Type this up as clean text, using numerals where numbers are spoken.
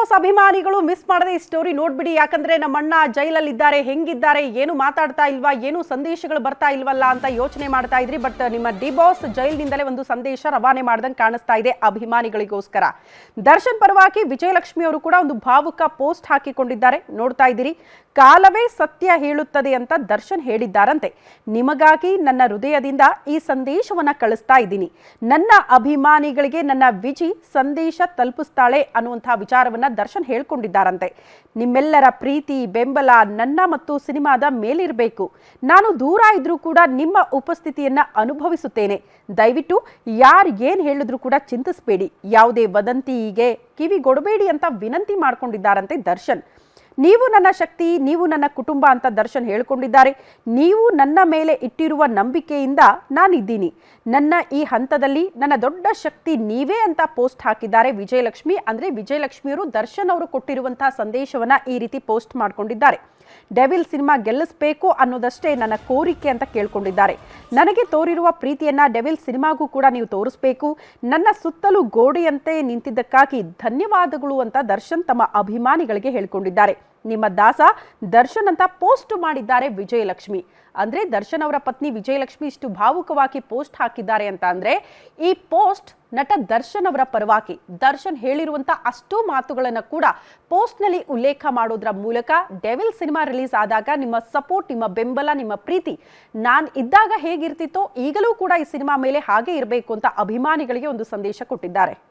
Boss ಅಭಿಮಾನಿಗಳು miss ಮಾಡದೆ ಈ ಸ್ಟೋರಿ ನೋಡ್ಬಿಡಿ. ಯಾಕಂದ್ರೆ ನಮ್ಮಣ್ಣ ಜೈಲಲ್ಲಿ ಇದ್ದಾರೆ, ಹೆಂಗಿದ್ದಾರೆ, ಏನು ಮಾತಾಡ್ತಾ ಇಲ್ವಾ, ಏನು ಸಂದೇಶಗಳು ಬರ್ತಾ ಇಲ್ವಲ್ಲ ಅಂತ ಯೋಚನೆ ಮಾಡ್ತಾ ಇದ್ರಿ. ಬಟ್ ನಿಮ್ಮ ಡಿ ಬಾಸ್ ಜೈಲಿನಿಂದಲೇ ಒಂದು ಸಂದೇಶ ರವಾನೆ ಮಾಡ್ದಂಗೆ ಕಾಣಿಸ್ತಾ ಇದೆ ಅಭಿಮಾನಿಗಳಿಗೋಸ್ಕರ. ದರ್ಶನ್ ಪರವಾಗಿ ವಿಜಯಲಕ್ಷ್ಮಿ ಅವರು ಕೂಡ ಒಂದು ಭಾವುಕ ಪೋಸ್ಟ್ ಹಾಕಿಕೊಂಡಿದ್ದಾರೆ, ನೋಡ್ತಾ ಇದ್ದೀರಿ. ಕಾಲವೇ ಸತ್ಯ ಹೇಳುತ್ತದೆ ಅಂತ ದರ್ಶನ್ ಹೇಳಿದ್ದಾರಂತೆ. ನಿಮಗಾಗಿ ನನ್ನ ಹೃದಯದಿಂದ ಈ ಸಂದೇಶವನ್ನ ಕಳಿಸ್ತಾ ಇದ್ದೀನಿ. ನನ್ನ ಅಭಿಮಾನಿಗಳಿಗೆ ನನ್ನ ವಿಜಿ ಸಂದೇಶ ತಲುಪಿಸ್ತಾಳೆ ಅನ್ನುವಂತಹ ವಿಚಾರವನ್ನ ದರ್ಶನ್ ಹೇಳ್ಕೊಂಡಿದ್ದಾರಂತೆ. ನಿಮ್ಮೆಲ್ಲರ ಪ್ರೀತಿ ಬೆಂಬಲ ನನ್ನ ಮತ್ತು ಸಿನಿಮಾದ ಮೇಲಿರಬೇಕು. ನಾನು ದೂರ ಇದ್ರೂ ಕೂಡ ನಿಮ್ಮ ಉಪಸ್ಥಿತಿಯನ್ನ ಅನುಭವಿಸುತ್ತೇನೆ. ದಯವಿಟ್ಟು ಯಾರು ಏನ್ ಹೇಳಿದ್ರು ಕೂಡ ಚಿಂತಿಸಬೇಡಿ, ಯಾವುದೇ ವದಂತಿಗೆ ಕಿವಿಗೊಡಬೇಡಿ ಅಂತ ವಿನಂತಿ ಮಾಡ್ಕೊಂಡಿದ್ದಾರಂತೆ ದರ್ಶನ್. ನೀವು ನನ್ನ ಶಕ್ತಿ, ನೀವು ನನ್ನ ಕುಟುಂಬ ಅಂತ ದರ್ಶನ್ ಹೇಳ್ಕೊಂಡಿದ್ದಾರೆ. ನೀವು ನನ್ನ ಮೇಲೆ ಇಟ್ಟಿರುವ ನಂಬಿಕೆಯಿಂದ ನಾನಿದ್ದೀನಿ. ನನ್ನ ಈ ಹಂತದಲ್ಲಿ ನನ್ನ ದೊಡ್ಡ ಶಕ್ತಿ ನೀವೇ ಅಂತ ಪೋಸ್ಟ್ ಹಾಕಿದ್ದಾರೆ ವಿಜಯಲಕ್ಷ್ಮಿ. ಅಂದ್ರೆ ವಿಜಯಲಕ್ಷ್ಮಿಯವರು ದರ್ಶನ್ ಅವರು ಕೊಟ್ಟಿರುವಂತಹ ಸಂದೇಶವನ್ನ ಈ ರೀತಿ ಪೋಸ್ಟ್ ಮಾಡ್ಕೊಂಡಿದ್ದಾರೆ. ಡೆವಿಲ್ ಸಿನಿಮಾ ಗೆಲ್ಲಿಸಬೇಕು ಅನ್ನೋದಷ್ಟೇ ನನ್ನ ಕೋರಿಕೆ ಅಂತ ಕೇಳ್ಕೊಂಡಿದ್ದಾರೆ. ನನಗೆ ತೋರಿರುವ ಪ್ರೀತಿಯನ್ನ ಡೆವಿಲ್ ಸಿನಿಮಾಗೂ ಕೂಡ ನೀವು ತೋರಿಸಬೇಕು. ನನ್ನ ಸುತ್ತಲೂ ಗೋಡೆಯಂತೆ ನಿಂತಿದ್ದಕ್ಕಾಗಿ ಧನ್ಯವಾದಗಳು ಅಂತ ದರ್ಶನ್ ತಮ್ಮ ಅಭಿಮಾನಿಗಳಿಗೆ ಹೇಳ್ಕೊಂಡಿದ್ದಾರೆ. ನಿಮ್ಮ ದಾಸ ದರ್ಶನ್ ಅಂತ ಪೋಸ್ಟ್ ಮಾಡಿದ್ದಾರೆ ವಿಜಯಲಕ್ಷ್ಮಿ. ಅಂದ್ರೆ ದರ್ಶನ್ ಅವರ ಪತ್ನಿ ವಿಜಯಲಕ್ಷ್ಮಿ ಇಷ್ಟು ಭಾವುಕವಾಗಿ ಪೋಸ್ಟ್ ಹಾಕಿದ್ದಾರೆ ಅಂತ ಅಂದ್ರೆ ಈ ಪೋಸ್ಟ್ ನಟ ದರ್ಶನ್ ಅವರ ಪರವಾಗಿ ದರ್ಶನ್ ಹೇಳಿರುವಂತ ಅಷ್ಟು ಮಾತುಗಳನ್ನು ಕೂಡ ಪೋಸ್ಟ್ ನಲ್ಲಿ ಉಲ್ಲೇಖ ಮಾಡೋದ್ರ ಮೂಲಕ ಡೆವಿಲ್ ಸಿನಿಮಾ ರಿಲೀಸ್ ಆದಾಗ ನಿಮ್ಮ ಸಪೋರ್ಟ್, ನಿಮ್ಮ ಬೆಂಬಲ, ನಿಮ್ಮ ಪ್ರೀತಿ ನಾನ್ ಇದ್ದಾಗ ಹೇಗಿರ್ತಿತ್ತೋ ಈಗಲೂ ಕೂಡ ಈ ಸಿನಿಮಾ ಮೇಲೆ ಹಾಗೆ ಇರಬೇಕು ಅಂತ ಅಭಿಮಾನಿಗಳಿಗೆ ಒಂದು ಸಂದೇಶ ಕೊಟ್ಟಿದ್ದಾರೆ.